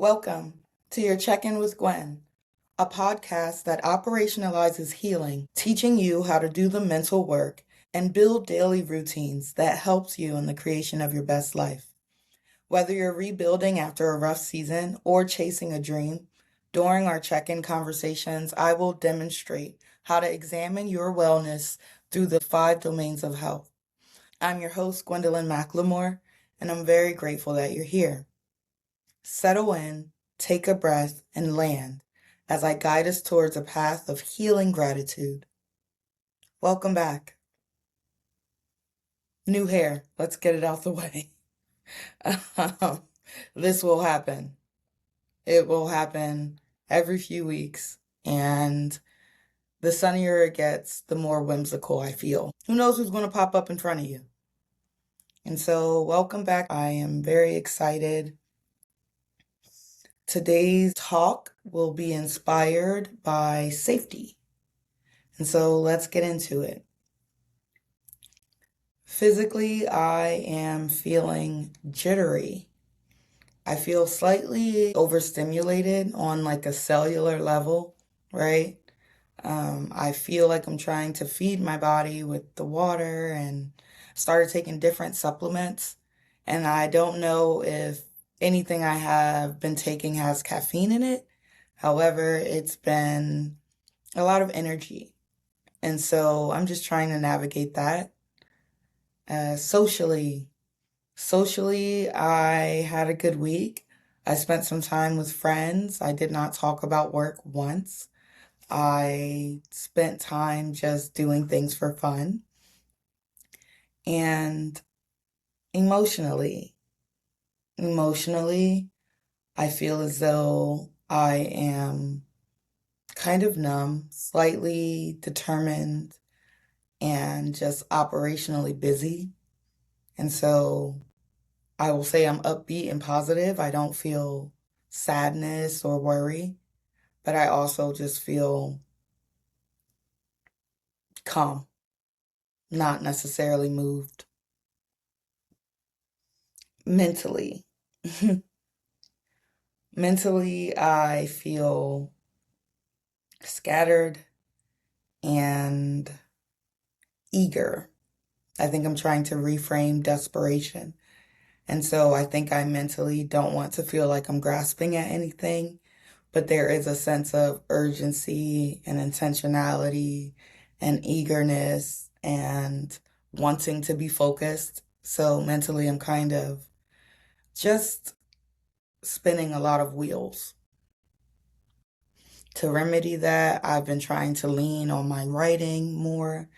Welcome to your Check-In with Gwen, a podcast that operationalizes healing, teaching you how to do the mental work and build daily routines that helps you in the creation of your best life. Whether you're rebuilding after a rough season or chasing a dream, during our check-in conversations, I will demonstrate how to examine your wellness through the 5 domains of health. I'm your host, Gwendolyn McLemore, and I'm very grateful that you're here. Settle in, take a breath, and land as I guide us towards a path of healing gratitude. Welcome back. New hair. Let's get it out the way. This will happen. It will happen every few weeks, and the sunnier it gets, the more whimsical I feel. Who knows who's going to pop up in front of you? And so, welcome back. I am very excited. Today's talk will be inspired by safety. And so let's get into it. Physically, I am feeling jittery. I feel slightly overstimulated on like a cellular level, right? I feel like I'm trying to feed my body with the water and started taking different supplements. And I don't know if anything I have been taking has caffeine in it. However, it's been a lot of energy. And so I'm just trying to navigate that. Socially, I had a good week. I spent some time with friends. I did not talk about work once. I spent time just doing things for fun. And emotionally, I feel as though I am kind of numb, slightly determined, and just operationally busy. And so I will say I'm upbeat and positive. I don't feel sadness or worry, but I also just feel calm, not necessarily moved. Mentally, I feel scattered and eager. I think I'm trying to reframe desperation. And so I think I mentally don't want to feel like I'm grasping at anything, but there is a sense of urgency and intentionality and eagerness and wanting to be focused. So mentally, I'm kind of just spinning a lot of wheels. To remedy that, I've been trying to lean on my writing more.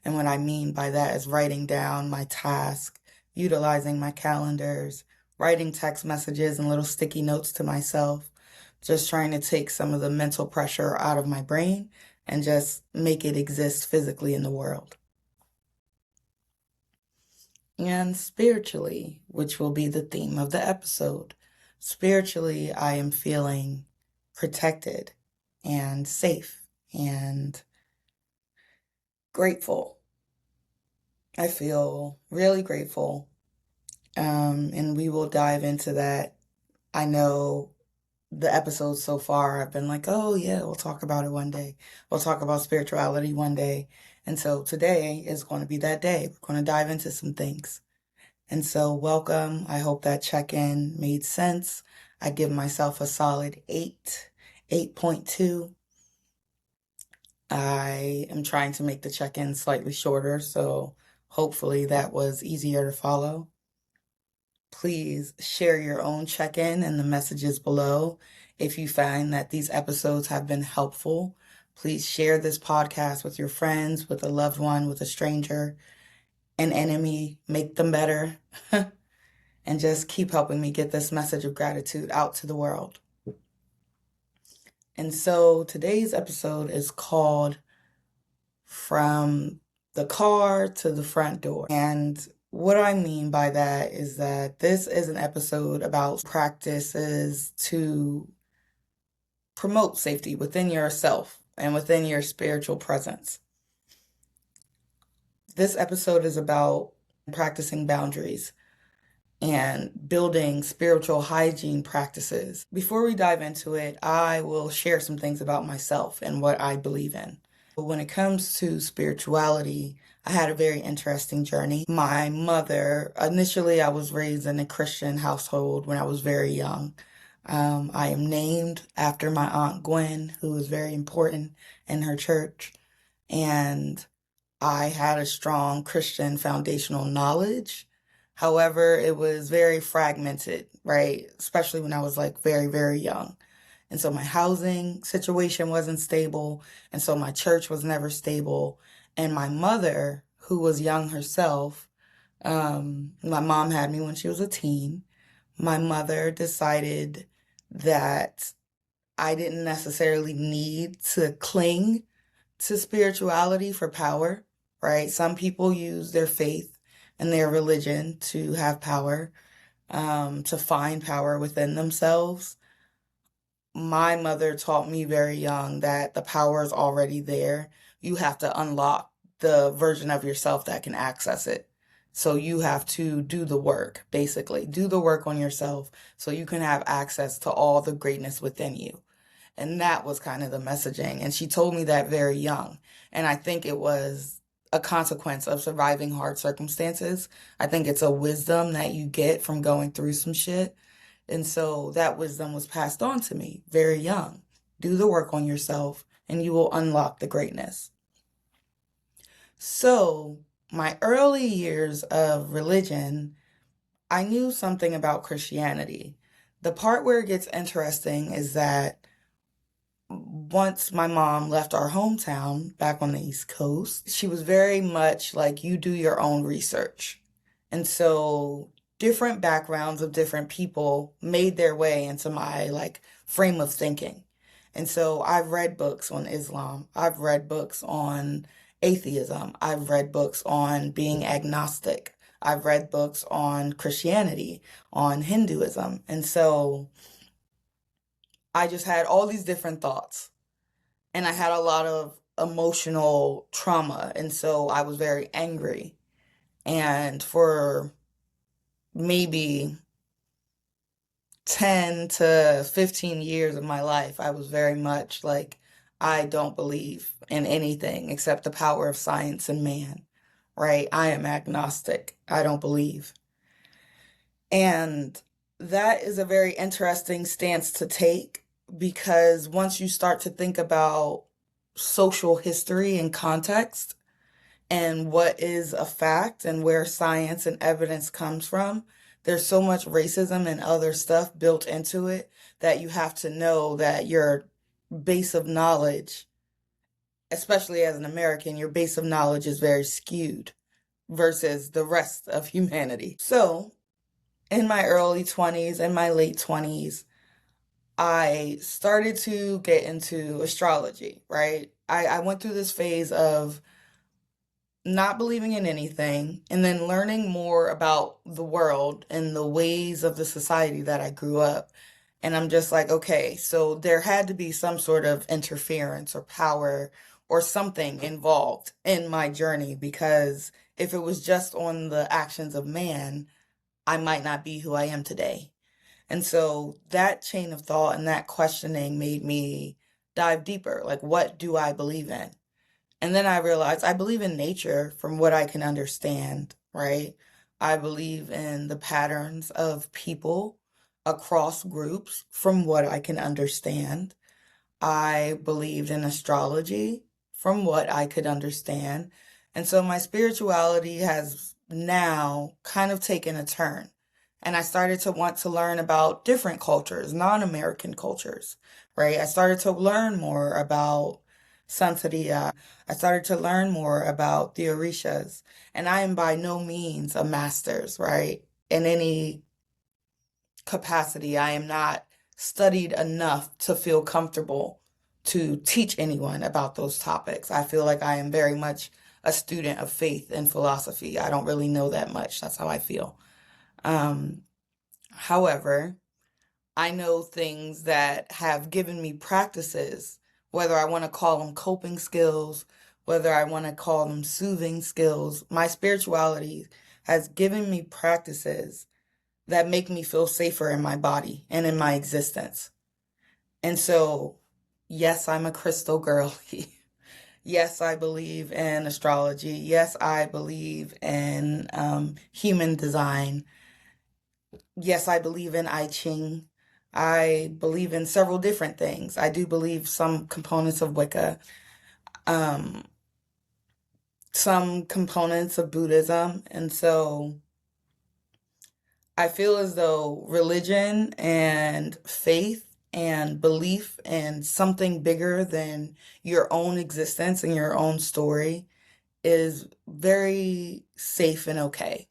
And what I mean by that is writing down my task, utilizing my calendars, writing text messages and little sticky notes to myself, just trying to take some of the mental pressure out of my brain and just make it exist physically in the world. And spiritually, which will be the theme of the episode, spiritually, I am feeling protected and safe and grateful. I feel really grateful. And we will dive into that. I know the episodes so far, I've been like, oh yeah, we'll talk about it one day. We'll talk about spirituality one day. And so today is going to be that day. We're going to dive into some things. And so welcome. I hope that check-in made sense. I give myself a solid 8.2. I am trying to make the check-in slightly shorter, so hopefully that was easier to follow. Please share your own check-in in the messages below. If you find that these episodes have been helpful, please share this podcast with your friends, with a loved one, with a stranger, an enemy. Make them better. And just keep helping me get this message of gratitude out to the world. And so today's episode is called From the Car to the Front Door. And what I mean by that is that this is an episode about practices to promote safety within yourself and within your spiritual presence. This episode is about practicing boundaries. and building spiritual hygiene practices. Before we dive into it, I will share some things about myself and what I believe in. When it comes to spirituality, I had a very interesting journey. My mother, initially, I was raised in a Christian household when I was very young. I am named after my Aunt Gwen, who was very important in her church. And I had a strong Christian foundational knowledge. However, it was very fragmented, right? Especially when I was like very, very young. And so my housing situation wasn't stable. And so my church was never stable. And my mother, who was young herself, my mom had me when she was a teen. My mother decided that I didn't necessarily need to cling to spirituality for power, right? Some people use their faith and their religion to have power, to find power within themselves. My mother taught me very young that the power is already there. You have to unlock the version of yourself that can access it. So you have to do the work, basically. Do the work on yourself so you can have access to all the greatness within you. And that was kind of the messaging. And she told me that very young. And I think it was a consequence of surviving hard circumstances. I think it's a wisdom that you get from going through some shit. And so that wisdom was passed on to me very young. Do the work on yourself and you will unlock the greatness. So, my early years of religion, I knew something about Christianity. The part where it gets interesting is that once my mom left our hometown back on the East Coast, she was very much like, you do your own research. And so different backgrounds of different people made their way into my like frame of thinking. And so I've read books on Islam. I've read books on atheism. I've read books on being agnostic. I've read books on Christianity, on Hinduism. And so I just had all these different thoughts. And I had a lot of emotional trauma. And so I was very angry. And for maybe 10 to 15 years of my life, I was very much like, I don't believe in anything except the power of science and man, right? I am agnostic. I don't believe. And that is a very interesting stance to take because once you start to think about social history and context and what is a fact and where science and evidence comes from, there's so much racism and other stuff built into it that you have to know that your base of knowledge, especially as an American, your base of knowledge is very skewed versus the rest of humanity. So, in my early 20s and my late 20s, I started to get into astrology, right? I went through this phase of not believing in anything and then learning more about the world and the ways of the society that I grew up. And I'm just like, okay, so there had to be some sort of interference or power or something involved in my journey because if it was just on the actions of man, I might not be who I am today. And so that chain of thought and that questioning made me dive deeper. Like, what do I believe in? And then I realized I believe in nature from what I can understand, right? I believe in the patterns of people across groups from what I can understand. I believed in astrology from what I could understand. And so my spirituality has now kind of taken a turn. And I started to want to learn about different cultures, non-American cultures, right? I started to learn more about Santeria. I started to learn more about the Orishas. And I am by no means a master's, right? In any capacity. I am not studied enough to feel comfortable to teach anyone about those topics. I feel like I am very much a student of faith and philosophy. I don't really know that much. That's how I feel. Um, However, I know things that have given me practices, whether I want to call them coping skills, whether I want to call them soothing skills. My spirituality has given me practices that make me feel safer in my body and in my existence. And so, yes, I'm a crystal girly. Yes, I believe in astrology. Yes, I believe in human design. Yes, I believe in I Ching. I believe in several different things. I do believe some components of Wicca, um, some components of Buddhism. And so I feel as though religion and faith and belief in something bigger than your own existence and your own story is very safe and okay.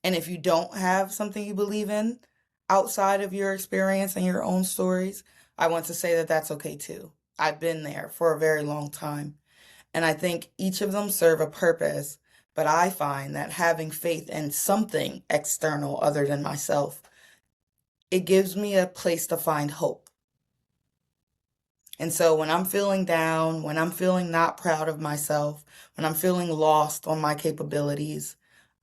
And if you don't have something you believe in outside of your experience and your own stories, I want to say that that's okay too. I've been there for a very long time. And I think each of them serve a purpose. But I find that having faith in something external other than myself, it gives me a place to find hope. And so when I'm feeling down, when I'm feeling not proud of myself, when I'm feeling lost on my capabilities,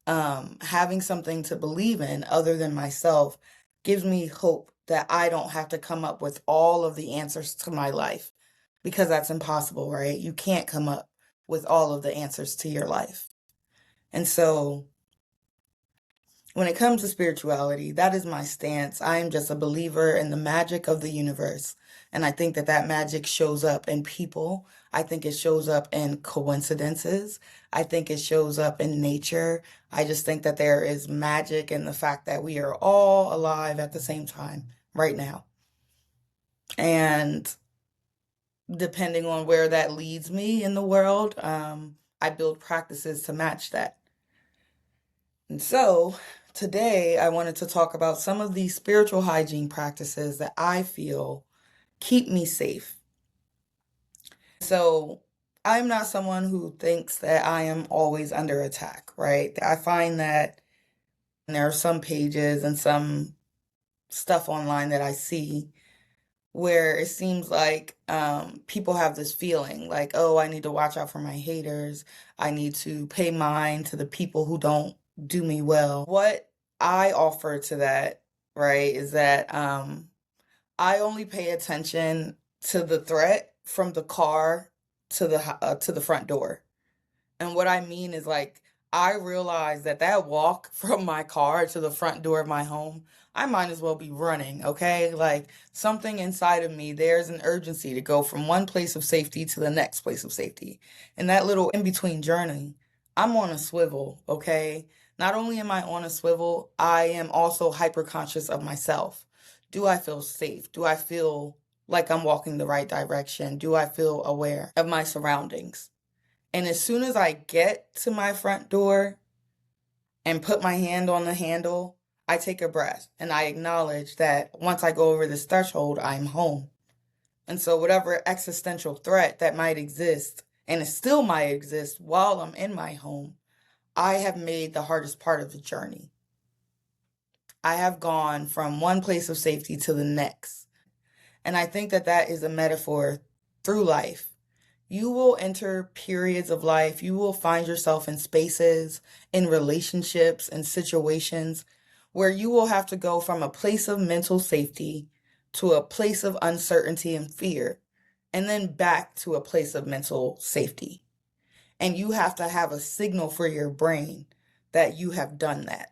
having something to believe in other than myself gives me hope that I don't have to come up with all of the answers to my life because that's impossible, right? You can't come up with all of the answers to your life. And so when it comes to spirituality, that is my stance. I am just a believer in the magic of the universe. And I think that that magic shows up in people. I think it shows up in coincidences. I think it shows up in nature. I just think that there is magic in the fact that we are all alive at the same time right now. And depending on where that leads me in the world, I build practices to match that. And so today I wanted to talk about some of these spiritual hygiene practices that I feel keep me safe. So I'm not someone who thinks that I am always under attack, right? I find that there are some pages and some stuff online that I see where it seems like people have this feeling like, oh, I need to watch out for my haters. I need to pay mind to the people who don't do me well. What I offer to that, right, is that I only pay attention to the threat from the car to the front door. And what I mean is like, I realize that that walk from my car to the front door of my home, I might as well be running, okay? Like something inside of me, there's an urgency to go from one place of safety to the next place of safety. And that little in between journey, I'm on a swivel, okay? Not only am I on a swivel, I am also hyper conscious of myself. Do I feel safe? Do I feel like I'm walking the right direction? Do I feel aware of my surroundings? And as soon as I get to my front door and put my hand on the handle, I take a breath and I acknowledge that once I go over this threshold, I'm home. And so, whatever existential threat that might exist, and it still might exist while I'm in my home, I have made the hardest part of the journey. I have gone from one place of safety to the next. And I think that that is a metaphor through life. You will enter periods of life, you will find yourself in spaces, in relationships, and situations where you will have to go from a place of mental safety to a place of uncertainty and fear, and then back to a place of mental safety. And you have to have a signal for your brain that you have done that.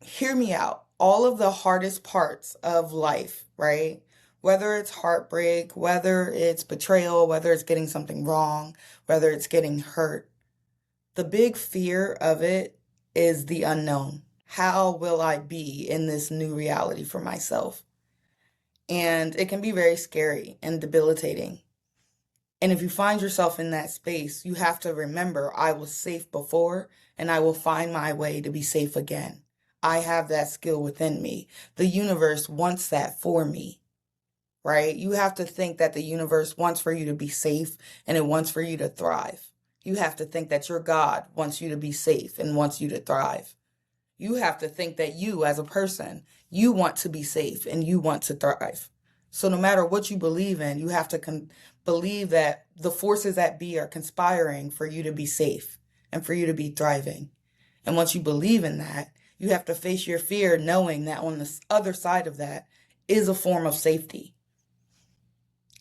Hear me out. All of the hardest parts of life, right? Whether it's heartbreak, whether it's betrayal, whether it's getting something wrong, whether it's getting hurt, the big fear of it is the unknown. How will I be in this new reality for myself? And it can be very scary and debilitating. And if you find yourself in that space, you have to remember I was safe before and I will find my way to be safe again. I have that skill within me. The universe wants that for me, right? You have to think that the universe wants for you to be safe and it wants for you to thrive. You have to think that your God wants you to be safe and wants you to thrive. You have to think that you, as a person, you want to be safe and you want to thrive. So no matter what you believe in, you have to believe that the forces that be are conspiring for you to be safe and for you to be thriving. And once you believe in that, you have to face your fear knowing that on the other side of that is a form of safety.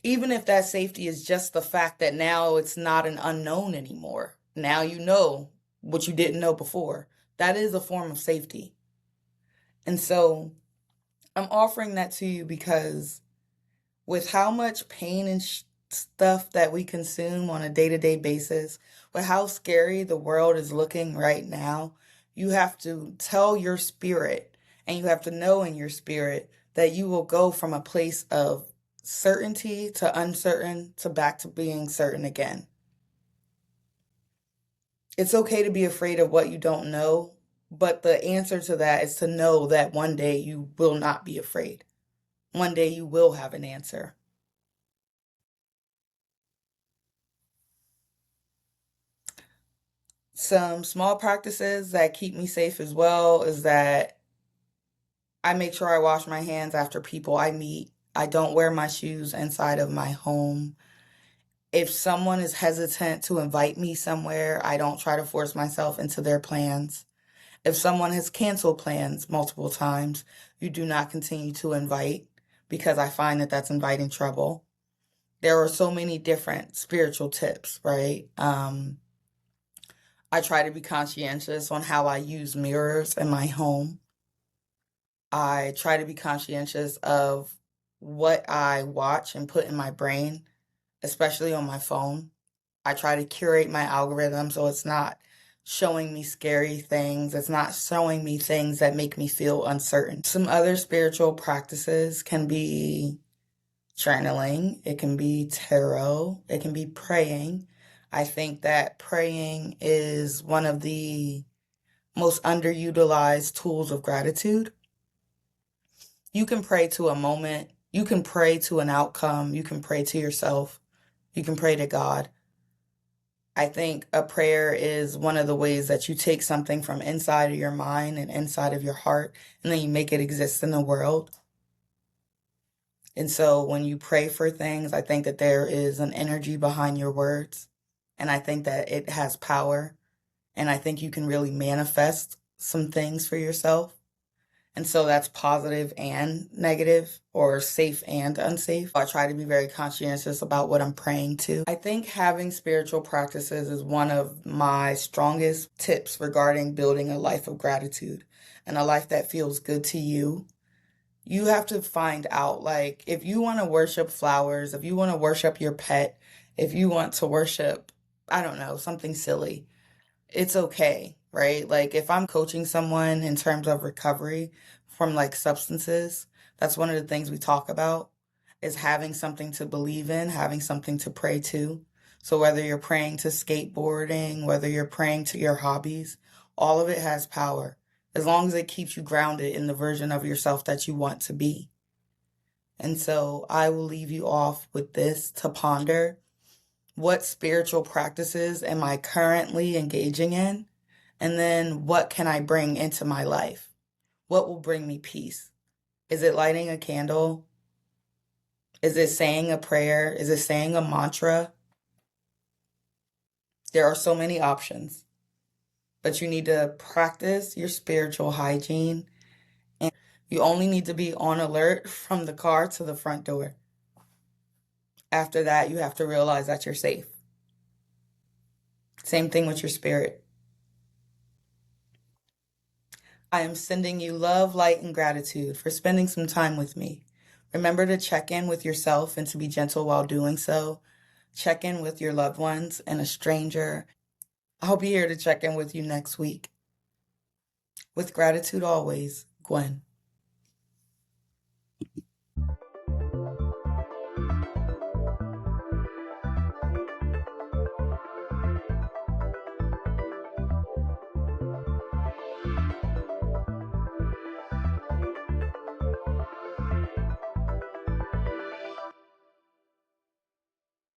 Even if that safety is just the fact that now it's not an unknown anymore. Now you know what you didn't know before. That is a form of safety. And so I'm offering that to you because with how much pain and stuff that we consume on a day-to-day basis, with how scary the world is looking right now, you have to tell your spirit and you have to know in your spirit that you will go from a place of certainty to uncertain to back to being certain again. It's okay to be afraid of what you don't know, but the answer to that is to know that one day you will not be afraid. One day you will have an answer. Some small practices that keep me safe as well is that I make sure I wash my hands after people I meet. I don't wear my shoes inside of my home. If someone is hesitant to invite me somewhere, I don't try to force myself into their plans. If someone has canceled plans multiple times, you do not continue to invite because I find that that's inviting trouble. There are so many different spiritual tips, right? I try to be conscientious on how I use mirrors in my home. I try to be conscientious of what I watch and put in my brain, especially on my phone. I try to curate my algorithm so it's not showing me scary things. It's not showing me things that make me feel uncertain. Some other spiritual practices can be journaling, it can be tarot, it can be praying. I think that praying is one of the most underutilized tools of gratitude. You can pray to a moment, you can pray to an outcome, you can pray to yourself, you can pray to God. I think a prayer is one of the ways that you take something from inside of your mind and inside of your heart, and then you make it exist in the world. And so when you pray for things, I think that there is an energy behind your words, and I think that it has power, and I think you can really manifest some things for yourself. And so that's positive and negative, or safe and unsafe. I try to be very conscientious about what I'm praying to. I think having spiritual practices is one of my strongest tips regarding building a life of gratitude and a life that feels good to you. You have to find out, like, if you want to worship flowers, if you want to worship your pet, if you want to worship, I don't know, something silly, it's okay, right? Like if I'm coaching someone in terms of recovery from like substances, that's one of the things we talk about is having something to believe in, having something to pray to. So whether you're praying to skateboarding, whether you're praying to your hobbies, all of it has power as long as it keeps you grounded in the version of yourself that you want to be. And so I will leave you off with this to ponder. What spiritual practices am I currently engaging in? And then what can I bring into my life? What will bring me peace? Is it lighting a candle? Is it saying a prayer? Is it saying a mantra? There are so many options, but you need to practice your spiritual hygiene. And you only need to be on alert from the car to the front door. After that, you have to realize that you're safe. Same thing with your spirit. I am sending you love, light, and gratitude for spending some time with me. Remember to check in with yourself and to be gentle while doing so. Check in with your loved ones and a stranger. I'll be here to check in with you next week. With gratitude always, Gwen.